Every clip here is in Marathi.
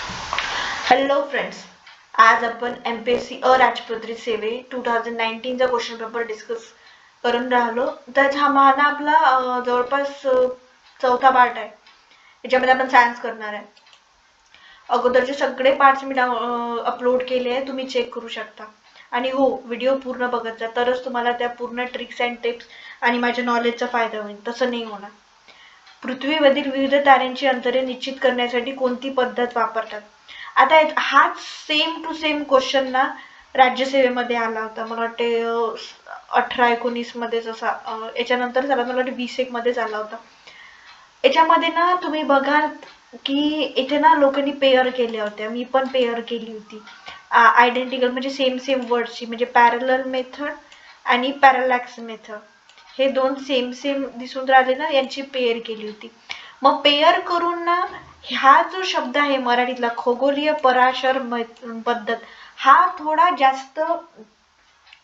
हॅलो फ्रेंड्स, आज आपण MPSC अराजपत्रित सेवे 2019 चा क्वेश्चन पेपर डिस्कस करून राहिलो. तर हा आपला जवळपास चौथा पार्ट आहे. याच्यामध्ये आपण सायन्स करणार आहे. अगोदरचे सगळे पार्ट्स मी अपलोड केले आहे, तुम्ही चेक करू शकता. आणि हो, व्हिडिओ पूर्ण बघत जा, तरच तुम्हाला त्या पूर्ण ट्रिक्स अँड टिप्स आणि माझ्या नॉलेजचा फायदा होईल. तसं नाही होणार. पृथ्वीवरील विविध ताऱ्यांची अंतरे निश्चित करण्यासाठी कोणती पद्धत वापरतात? आता हाच सेम टू सेम क्वेश्चन ना राज्यसेवेमध्ये आला होता. मला वाटते 18-19 मध्येच असा, याच्यानंतर झाला मला वाटते 20-1 मध्येच आला होता. याच्यामध्ये ना तुम्ही बघाल की इथे ना लोकांनी पेअर केल्या होत्या. मी पण पेअर केली होती. आयडेंटिकल म्हणजे सेम सेम वर्डची, म्हणजे पॅरलल मेथड आणि पॅरलॅक्स मेथड, हे दोन सेम सेम दिसून राहिले ना, यांची पेअर केली होती. मग पेअर करून ना हा जो शब्द आहे मराठीतला खगोलीय पराशर पद्धत, हा थोडा जास्त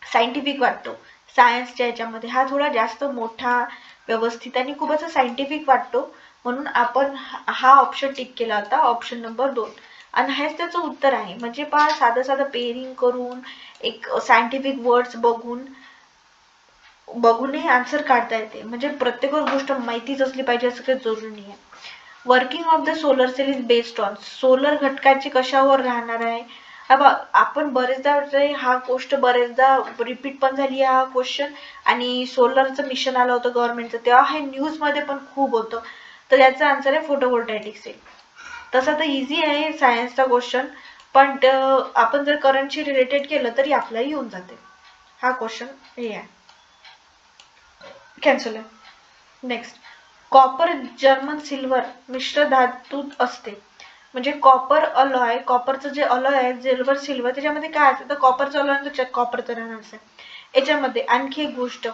सायंटिफिक वाटतो. सायन्सच्या याच्यामध्ये हा थोडा जास्त मोठा, व्यवस्थित आणि खूप असा सायंटिफिक वाटतो. म्हणून आपण हा ऑप्शन टिक केला होता, ऑप्शन नंबर 2. आणि हेच त्याचं उत्तर आहे. म्हणजे पहा, साधं साधं पेअरिंग करून एक सायंटिफिक वर्ड्स बघूनही आन्सर काढता येते. म्हणजे प्रत्येक गोष्ट माहितीच असली पाहिजे असं काही जरुरी नाही आहे. Working of the solar cell is based on, solar घटकाची कशावर राहणार आहे? आपण बरेचदा हा गोष्ट बरेचदा रिपीट पण झाली हा क्वेश्चन. आणि सोलरचं मिशन आलं होतं गव्हर्नमेंटचं, तेव्हा हे न्यूजमध्ये पण खूप होतं. तर याचा आन्सर आहे फोटोव्होल्टायटिक सेल. तसा तर इझी आहे सायन्सचा क्वेश्चन, पण आपण जर करंटशी रिलेटेड केलं तरी आपल्याला येऊन जाते. हा क्वेश्चन हे आहे, कॅन्सल आहे. नेक्स्ट, कॉपर जर्मन सिल्वर मिश्र धातूत असते. म्हणजे कॉपर अलॉय, कॉपरचं जे अलॉय आहे सिल्वर सिल्वर, त्याच्यामध्ये काय असतं? तर कॉपरचं अलॉय तर कॉपरचं राहणार आहे. याच्यामध्ये आणखी एक गोष्ट,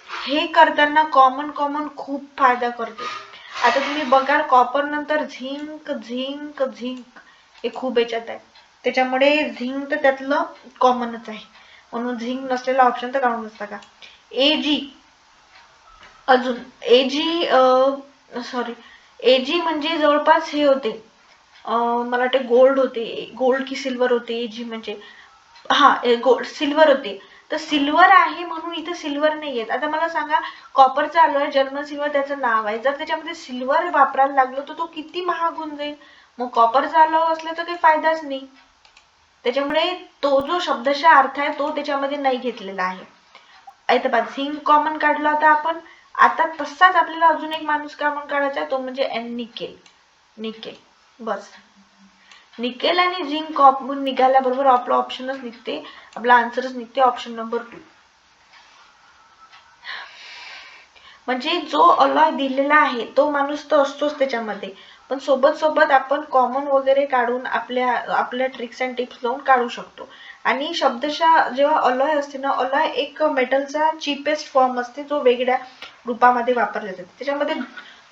हे करताना कॉमन खूप फायदा करते. आता तुम्ही बघाल कॉपर नंतर झिंक झिंक झिंक हे खूप याच्यात आहे. त्याच्यामुळे झिंक तर त्यातलं कॉमनच आहे, म्हणून झिंक नसलेला ऑप्शन तर काढून नसता का. एजी, अजून एजी एजी म्हणजे जवळपास हे होते, मला वाटते गोल्ड होते, गोल्ड की सिल्वर होते एजी म्हणजे. हा, गोल्ड सिल्वर होते. तर सिल्वर आहे म्हणून इथे सिल्वर नाही येत. आता मला सांगा, कॉपरचा अलॉय जर्मन सिल्वर त्याचं नाव आहे, जर त्याच्यामध्ये सिल्वर वापरायला लागलो तर तो किती महाग होऊन जाईल. मग कॉपरचा अलॉय असला तर काही फायदाच नाही. त्याच्यामुळे तो जो शब्दशः अर्थ आहे तो त्याच्यामध्ये नाही घेतलेला आहे. झिंक कॉमन काढला होता आपण. आता तसाच आपल्याला अजून एक माणूस कॉमन काढायचा आहे, तो म्हणजे निकेल. निकेल, बस. निकेल आणि झिंक कॉमन निघाल्याबरोबर आपला ऑप्शनच निघते, आपला आन्सरच निघते, ऑप्शन नंबर 2. म्हणजे जो अलॉय दिलेला आहे तो माणूस तर असतोच त्याच्यामध्ये, पण सोबत सोबत आपण कॉमन वगैरे काढून आपल्या ट्रिक्स अँड टिप्स लावून काढू शकतो. आणि शब्दशः जेव्हा अलॉय असते ना, अलॉय एक मेटलचा चीपेस्ट फॉर्म असते जो वेगळ्या रूपामध्ये वापरला जाते. त्याच्यामध्ये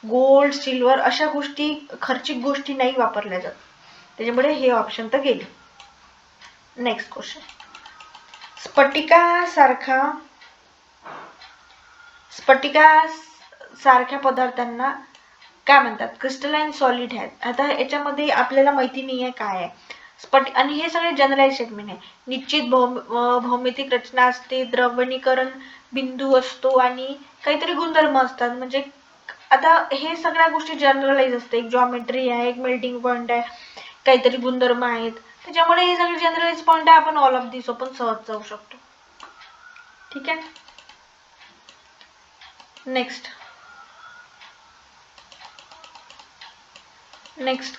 गोल्ड सिल्वर अशा गोष्टी, खर्चिक गोष्टी नाही वापरल्या जात. त्याच्यामुळे हे ऑप्शन तर गेले. नेक्स्ट क्वेश्चन, स्फटिकासारख्या पदार्थांना काय म्हणतात? क्रिस्टलाइन सॉलिड आहेत. आता याच्यामध्ये आपल्याला माहिती नाही आहे काय आहे आणि हे सगळे जनरलाइज स्टेटमेंट आहे. निश्चित भौमितिक रचना असते, द्रवणीकरण बिंदू असतो आणि काहीतरी गुणधर्म असतात. म्हणजे आता हे सगळ्या गोष्टी जनरलाइज असते. एक जॉमेट्री आहे, एक मेल्टिंग पॉइंट आहे, काहीतरी गुणधर्म आहेत. त्याच्यामुळे हे सगळे जनरलाइज पॉइंट आहे, आपण ऑल ऑफ दिस आपण सहज जाऊ शकतो. ठीक आहे. नेक्स्ट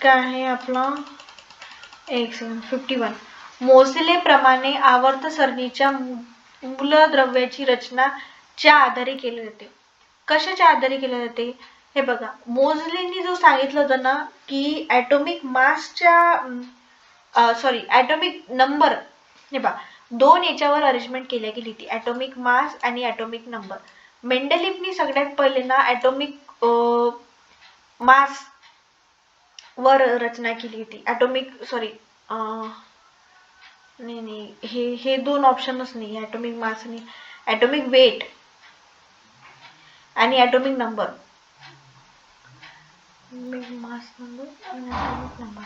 काय आहे आपला, 51. मोजलेप्रमाणे आवर्त सरणीच्या मूलद्रव्याची रचना च्या आधारे केली जाते. कशाच्या आधारे केली जाते? हे बघा, मोजलेंनी जो सांगितलं होतं ना की ॲटॉमिक मासच्या ॲटॉमिक नंबर, हे बघा, 2 याच्यावर अरेंजमेंट केल्या गेली होती, ॲटॉमिक मास आणि ॲटॉमिक नंबर. मेंडेलिफनी सगळ्यात पहिले ना ॲटॉमिक मास वर रचना केली होती. नाही, हे 2 ऑप्शनच नाही, ॲटॉमिक मास आणि ॲटॉमिक वेट आणि ॲटॉमिक नंबर. मास नंबर आणि ॲटॉमिक नंबर,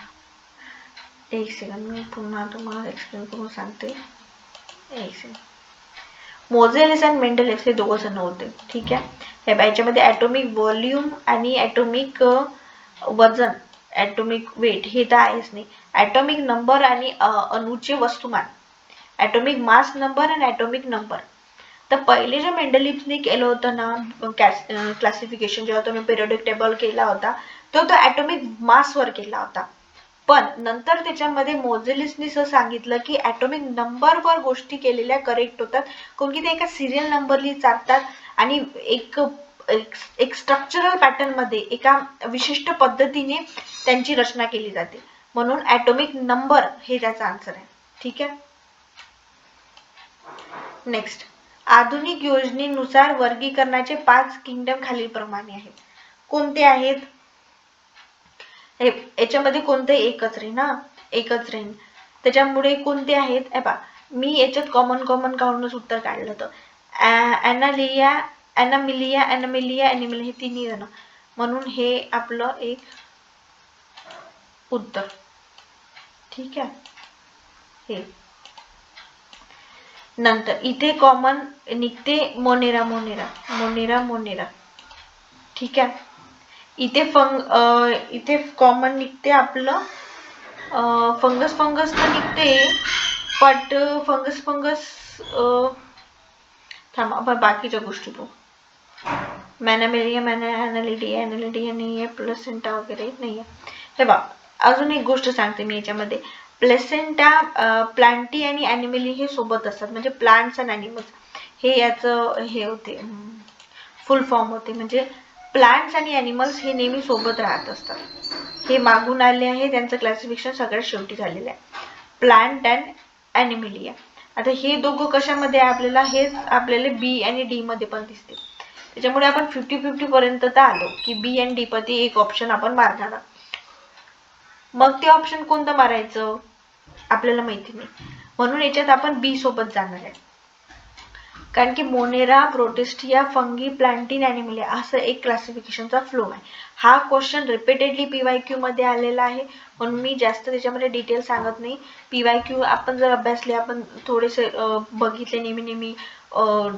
एक सेकंड, मी पुन्हा तुम्हाला एक्सप्लेन करून सांगते. एक सेकंड. मोझेलिस आणि मेंडेलिव्ह हे दोघं जण होते. ठीक आहे. याच्यामध्ये ॲटॉमिक व्हॉल्यूम आणि ॲटॉमिक वजन, ॲटॉमिक वेट हे तर आहेच नाही. ॲटॉमिक नंबर आणि अणूचे वस्तुमान, ॲटॉमिक मास नंबर आणि ॲटॉमिक नंबर. तर पहिले जे मेंडेलिव्हने केलं होतं ना क्लासिफिकेशन, जेव्हा तुम्ही पिरियडिक टेबल केला होता तो ॲटॉमिक मासवर केला होता. पण नंतर त्याच्यामध्ये मोझेलिसने असं सांगितलं की ॲटॉमिक नंबरवर गोष्टी केलेल्या करेक्ट होतात, कारण की ते एका सिरियल नंबरली चालतात आणि एक स्ट्रक्चरल पॅटर्न मध्ये एका विशिष्ट पद्धतीने त्यांची रचना केली जाते, म्हणून ॲटॉमिक नंबर हे त्याचा आन्सर आहे. ठीक आहे. नेक्स्ट, आधुनिक योजनेनुसार वर्गीकरणाचे 5 किंगडम खालीलप्रमाणे आहेत. कोणते आहेत? याच्यामध्ये कोणते एकच राहील ना, एकच राहील. त्याच्यामुळे कोणते आहेत? मी याच्यात कॉमन काढूनच उत्तर काढलं होतं. ॲनामिलिया हे तिन्ही जण, म्हणून हे आपलं एक उत्तर. ठीक आहे. हे नंतर इथे कॉमन निघते मोनेरा. ठीक आहे. इथे कॉमन निघते आपलं फंगस तर निघते, बट फंगस थांबा, बाकीच्या गोष्टी बघू. मॅनामेलिया ॲनालिडिया नाही आहे, प्लेसेंटा वगैरे नाही आहे. हे बघ, अजून एक गोष्ट सांगते मी याच्यामध्ये. प्लेसेंटा, प्लांटी आणि ॲनिमली हे सोबत असतात, म्हणजे प्लांट्स अँड ॲनिमल्स हे याचं हे होते, फुल फॉर्म होते. म्हणजे प्लांट्स आणि ॲनिमल्स हे नेहमी सोबत राहत असतात. हे मागून आले आहे, त्यांचं क्लासिफिकेशन सगळ्यात शेवटी झालेलं आहे, प्लांट अँड ॲनिमिलिया. आता हे दोघं कशामध्ये आपल्याला, हेच आपल्याला बी आणि डी मध्ये पण दिसते. त्याच्यामुळे आपण 50-50 पर्यंत तर आलो की बी आणि डी मध्ये एक ऑप्शन आपण मारणार. मग ते ऑप्शन कोणतं मारायचं आपल्याला माहिती नाही, म्हणून याच्यात आपण बी सोबत जाणार आहे. कारण की मोनेरा, प्रोटिस्टिया, फंगी, प्लांटिन, ॲनिमिलिया असं एक क्लासिफिकेशनचा फ्लो आहे. हा क्वेश्चन रिपीटेडली PYQ मध्ये आलेला आहे, म्हणून मी जास्त त्याच्यामध्ये डिटेल सांगत नाही. PYQ आपण जर अभ्यासले, आपण थोडेसे बघितले, नेहमी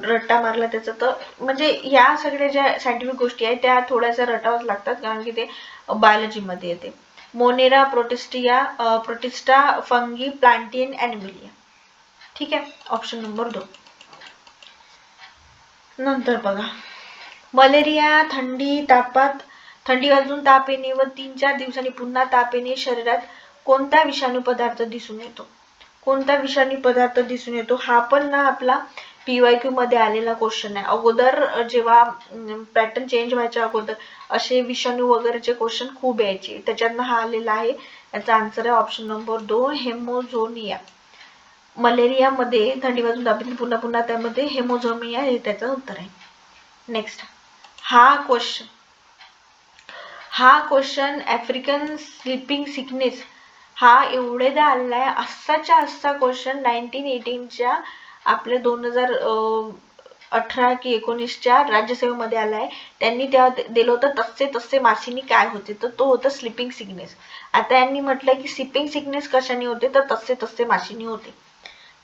रट्टा मारला त्याचा, तर म्हणजे या सगळ्या ज्या सायंटिफिक गोष्टी आहेत त्या थोड्याशा रटावच लागतात, कारण की ते बायोलॉजीमध्ये येते. Monera, protista, fungi, plantae, animalia. ठीक आहे. Option number 2. नंतर बघा, मलेरिया, थंडी वाजून ताप येणे व 3-4 दिवसांनी पुन्हा ताप येणे, शरीरात कोणता विषाणू पदार्थ दिसून येतो? हा पण ना आपला PYQ मध्ये आलेला क्वेश्चन आहे. अगोदर जेव्हा पॅटर्न चेंज व्हायच्या अगोदर असे विषाणू वगैरेचे क्वेश्चन खूप यायचे, त्याच्यातनं हा आलेला आहे. याचा आन्सर आहे ऑप्शन नंबर 2, हेमोझोनिया. मलेरिया मध्ये थंडी वाजून ताप येणे, पुन्हा त्यामध्ये हेमोझोनिया हे त्याचं उत्तर आहे. नेक्स्ट, हा क्वेश्चन आफ्रिकन स्लीपिंग सिकनेस हा एवढेदा आलेला आहे. असा क्वेश्चन 1918च्या आपल्या 2018 की 19च्या राज्यसभेमध्ये आला आहे. त्यांनी तेव्हा दिलं होतं तसे मासीनी काय होते, तर तो होता स्लीपिंग सिकनेस. आता यांनी म्हटलं की स्लीपिंग सिकनेस कशाने होते, तर तसे मासीनी होते.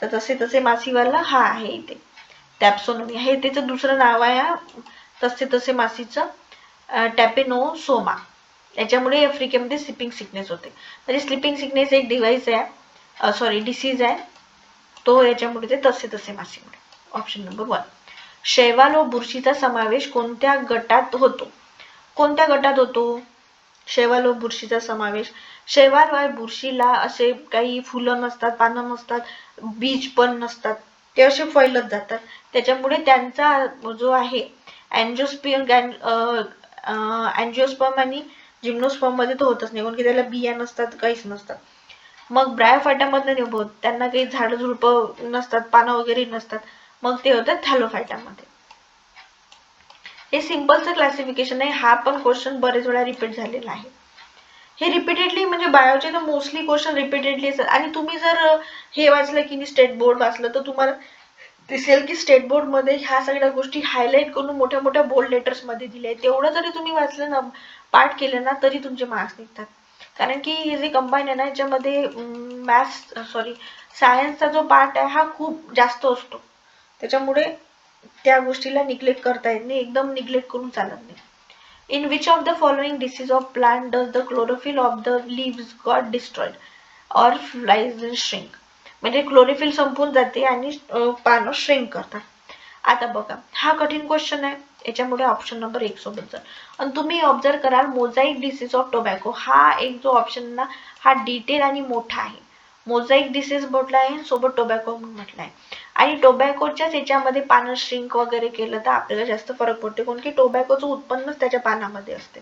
तर तसे मासीवाला हा आहे इथे टॅप्सोनोमी, हे त्याचं दुसरं नाव आहे तसे मासीचं टॅपेनोसोमा. याच्यामुळे आफ्रिकेमध्ये स्लीपिंग सिकनेस होते. म्हणजे स्लीपिंग सिकनेस एक डिवाइस आहे, डिसीज आहे, तो याच्यामुळे ते तसे मासीमुळे. Option number 1. शैवाल व बुरशीचा समावेश कोणत्या गटात होतो? शैवाल व बुरशीचा समावेश. शैवाल व बुरशीला असे काही फुलं नसतात, पानं नसतात, बीज पण नसतात, ते असे फैलत जातात. त्याच्यामुळे त्यांचा जो आहे अँजिओस्पर्म आणि जिम्नोस्पर्म मध्ये तो होतच नाही, कारण की त्याला बिया नसतात, काहीच नसतात. मग ब्रायोफायटामध्ये नाही होत, त्यांना काही झाड झुडपं नसतात, पानं वगैरे नसतात, मग ते होतात थॅलोफायटामध्ये. हे सिंपलचं क्लासिफिकेशन आहे. हा पण क्वेश्चन बरेच वेळा रिपीट झालेला आहे. हे रिपीटेडली म्हणजे बायोचे तर मोस्टली क्वेश्चन रिपीटेडली असतात. आणि तुम्ही जर हे वाचलं की स्टेट बोर्ड वाचलं, तर तुम्हाला दिसेल की स्टेट बोर्ड मध्ये ह्या सगळ्या गोष्टी हायलाइट करून मोठ्या बोल्ड लेटर्स मध्ये दिल्या आहेत. तेवढं जरी तुम्ही वाचलं ना, पाठ केलं ना, तरी तुमचे मार्क्स निघतात. कारण की हे जे कंबाईन आहे ना याच्यामध्ये सायन्सचा जो पार्ट आहे हा खूप जास्त असतो, त्याच्यामुळे त्या गोष्टीला निग्लेक्ट करता येत नाही, एकदम निग्लेक्ट करून चालत नाही. In which of the following disease of plant does the chlorophyll of the leaves got destroyed or flies shrink? म्हणजे क्लोरोफिल संपून जाते आणि पानं श्रिंक करतात. आता बघा हा कठीण क्वेश्चन आहे, याच्यामुळे ऑप्शन नंबर 1 सोबत जा. आणि तुम्ही ऑब्झर्व कराल मोझाईक डिसीज ऑफ टोबॅको हा एक जो ऑप्शन ना हा डिटेल आणि मोठा आहे. मोझाईक डिसीज म्हटलं आहे सोबत टोबॅको म्हणून म्हटलं आहे. आणि टोबॅकोच्याच याच्यामध्ये पानं श्रिंक वगैरे केलं तर आपल्याला जास्त फरक पडतो, कारण की टोबॅकोचं उत्पन्नच त्याच्या पानामध्ये असते.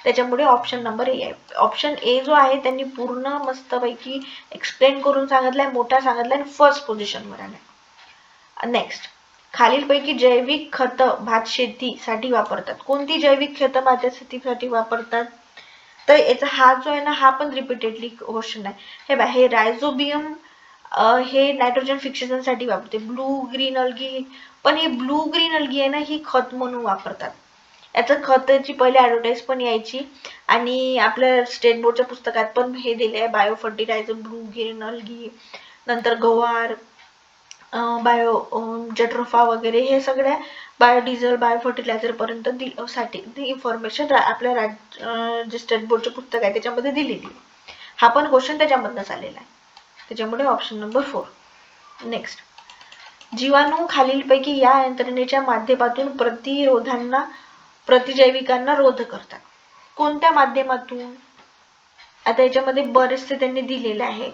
त्याच्यामुळे ऑप्शन नंबर ए आहे. ऑप्शन ए जो आहे त्यांनी पूर्ण मस्तपैकी एक्सप्लेन करून सांगितलंय, मोठा सांगितलाय आणि फर्स्ट पोझिशनवर आलाय. नेक्स्ट, खालीलपैकी जैविक खतं भात शेतीसाठी वापरतात. कोणती जैविक खतं भात शेतीसाठी वापरतात? तर याचा हा जो आहे ना हा पण रिपीटेडली क्वेश्चन आहे. हे बघा, हे रायझोबियम हे नायट्रोजन फिक्सेशन साठी वापरते. ब्लू ग्रीन अल्गी, पण हे ब्लू ग्रीन अल्गी आहे ना ही खत म्हणून वापरतात. याचं खताची पहिले ॲडव्हर्टाईज पण यायची आणि आपल्या स्टेट बोर्डच्या पुस्तकात पण हे दिले आहे, bio fertiliser blue green algae, नंतर गवार, बायो जट्रोफा वगैरे हे सगळ्या बायोडिझेल बायो फर्टिलायझर पर्यंत साठी इन्फॉर्मेशन आपल्या जे स्टेट बोर्डचे पुस्तक आहे त्याच्यामध्ये दिलेली. हा पण क्वेश्चन त्याच्यामधूनच आलेला आहे, त्याच्यामुळे ऑप्शन नंबर 4. नेक्स्ट, जीवाणू खालीलपैकी या यंत्रणेच्या माध्यमातून प्रतिजैविकांना रोध करतात. कोणत्या माध्यमातून? आता याच्यामध्ये बरेचसे त्यांनी दिलेले आहे,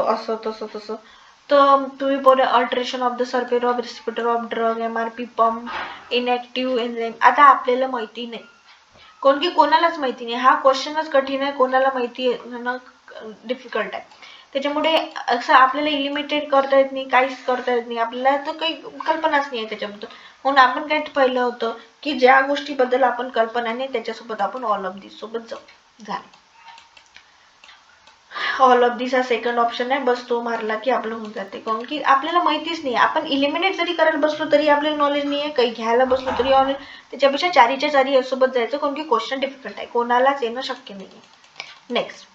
असं तसं तसं. तर तुम्ही बोला alteration of the surface of receptor of drug, MRP pump, inactive enzyme. आता आपल्याला माहिती नाही, कोण की कोणालाच माहिती नाही. हा क्वेश्चनच कठीण आहे, कोणाला माहिती आहे डिफिकल्ट आहे. त्याच्यामुळे असं आपल्याला इलिमिटेड करता येत नाही, काहीच करता येत नाही, आपल्याला तर काही कल्पनाच नाही आहे त्याच्याबद्दल. म्हणून आपण काय पाहिलं होतं की ज्या गोष्टीबद्दल आपण कल्पना नाही त्याच्यासोबत आपण ऑल ऑफ दिस सोबत जाऊ. झाले, ऑल ऑफ दिस हा सेकंड ऑप्शन आहे, बस तो मारला की आपलं होऊन जाते. कारण की आपल्याला माहितीच नाही, आपण इलिमिनेट जरी करायला बसलो तरी आपल्याला नॉलेज नाही आहे, काही घ्यायला बसलो तरी त्याच्यापेक्षा चारीच्या चारी यासोबत जायचं, कारण की क्वेश्चन डिफिकल्ट आहे, कोणालाच येणं शक्य नाही आहे. Next,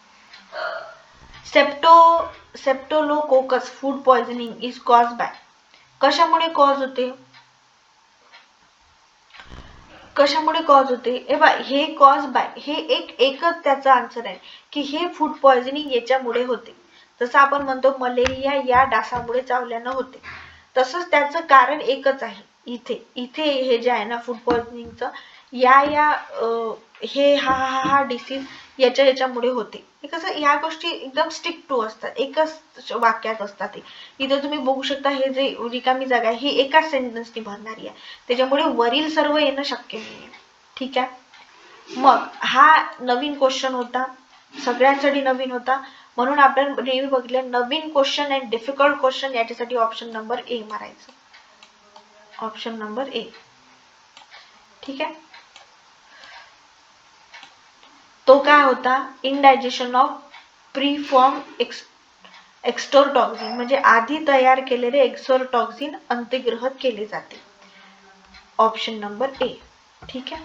staphylococcus food poisoning is caused by. कशामुळे कॉज होते? कशामुळे कॉज होते? हे कॉज बाय हे एकच त्याचा आन्सर आहे की हे फूड पॉइझनिंग याच्यामुळे होते. जसं आपण म्हणतो मलेरिया या डासामुळे चावल्यानं होते, तसंच त्याचं कारण एकच आहे. इथे हे जे आहे ना फूड पॉइझनिंगचं हे हा डिसीज याच्यामुळे होते. हे कसं ह्या गोष्टी एकदम स्टिक टू असतात, एकच वाक्यात असतात. इथं तुम्ही बघू शकता हे जे रिकामी जागा आहे ही एकाच सेंटेन्सनी भरणारी आहे, त्याच्यामुळे वरील सर्व येणं शक्य नाही. ठीक आहे, मग हा नवीन क्वेश्चन होता, सगळ्यांसाठी नवीन होता, म्हणून आपण नेहमी बघितलं नवीन क्वेश्चन अँड डिफिकल्ट क्वेश्चन याच्यासाठी ऑप्शन नंबर ए मारायचं. Option number A. ठीक आहे, तो काय होता? इनडायजेशन ऑफ प्रीफॉर्म एक्स्टोरटॉक्सिन, म्हणजे आधी तयार केलेले एक्सोरटॉक्सिन अंतर्गत केले जाते. Option number A. ठीक आहे,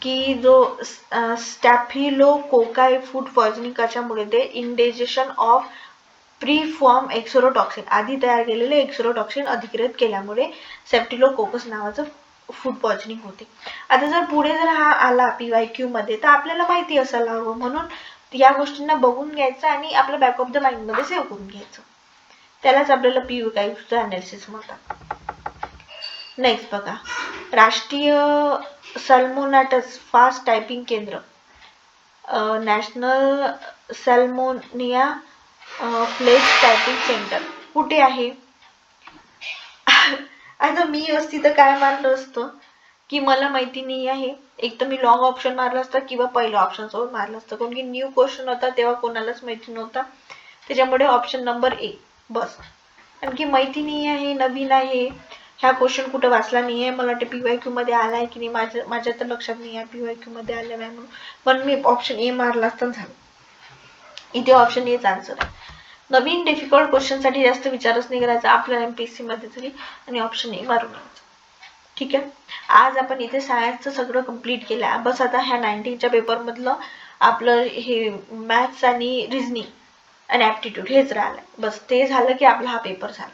की जो स्टॅफिलोकोकाई फूड पॉइझनिंग कशामुळे ते इंडायजेशन ऑफ प्रीफॉर्म एक्सोरोटॉक्सिन, आधी तयार केलेले एक्सोरोटॉक्सिन अधिकृत केल्यामुळे स्टॅफिलोकोकस नावाचं फूड पॉइझनिंग होते. आता जर पुढे जर हा आला PYQ मध्ये तर आपल्याला माहिती असायला हवं, म्हणून या गोष्टींना बघून घ्यायचं आणि आपलं बॅक ऑफ द माइंड मध्ये सेव्ह करून घ्यायचं, त्यालाच आपल्याला PYQचं अनालिसिस म्हणतात. नेक्स्ट बघा, राष्ट्रीय सॅल्मोनेटस फास्ट टायपिंग केंद्र, नॅशनल सॅल्मोनिया फ्लेज टायपिंग सेंटर कुठे आहे? आता मी असती तर काय मारलं असतं की मला माहिती नाही आहे, एक तर मी लॉंग ऑप्शन मारलं असतं किंवा पहिलं ऑप्शन सोबत मारलं असतं, कारण की न्यू क्वेश्चन होता तेव्हा कोणालाच माहिती नव्हता, त्याच्यामुळे ऑप्शन नंबर ए बस. आणखी माहिती नाही आहे, नवीन आहे, ह्या क्वेश्चन कुठं वाचला नाही आहे, मला वाटतं PYQ मध्ये आलाय की नाही माझ्या तर लक्षात नाही आहे PYQ मध्ये आलं नाही म्हणून, पण मी ऑप्शन ए मारला असता झालं. इथे ऑप्शन एच आन्सर आहे. नवीन डिफिकल्ट क्वेश्चन साठी जास्त विचारच नाही करायचा आपल्या MPSC मध्ये तरी, आणि ऑप्शन ए मारून घ्यायचं. ठीक आहे. आज आपण इथे सायन्सचं सगळं कंप्लीट केलं. बस आता ह्या 19च्या पेपरमधलं आपलं हे मॅथ्स आणि रिझनिंग आणि ॲप्टिट्यूड हेच राहिलं. बस ते झालं की आपला हा पेपर झाला.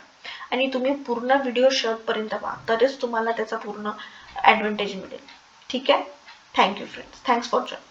आणि तुम्ही पूर्ण व्हिडिओ शेवटपर्यंत पहा, तरच तुम्हाला त्याचा पूर्ण ॲडव्हान्टेज मिळेल. ठीक आहे. Thank you friends. Thanks for joining.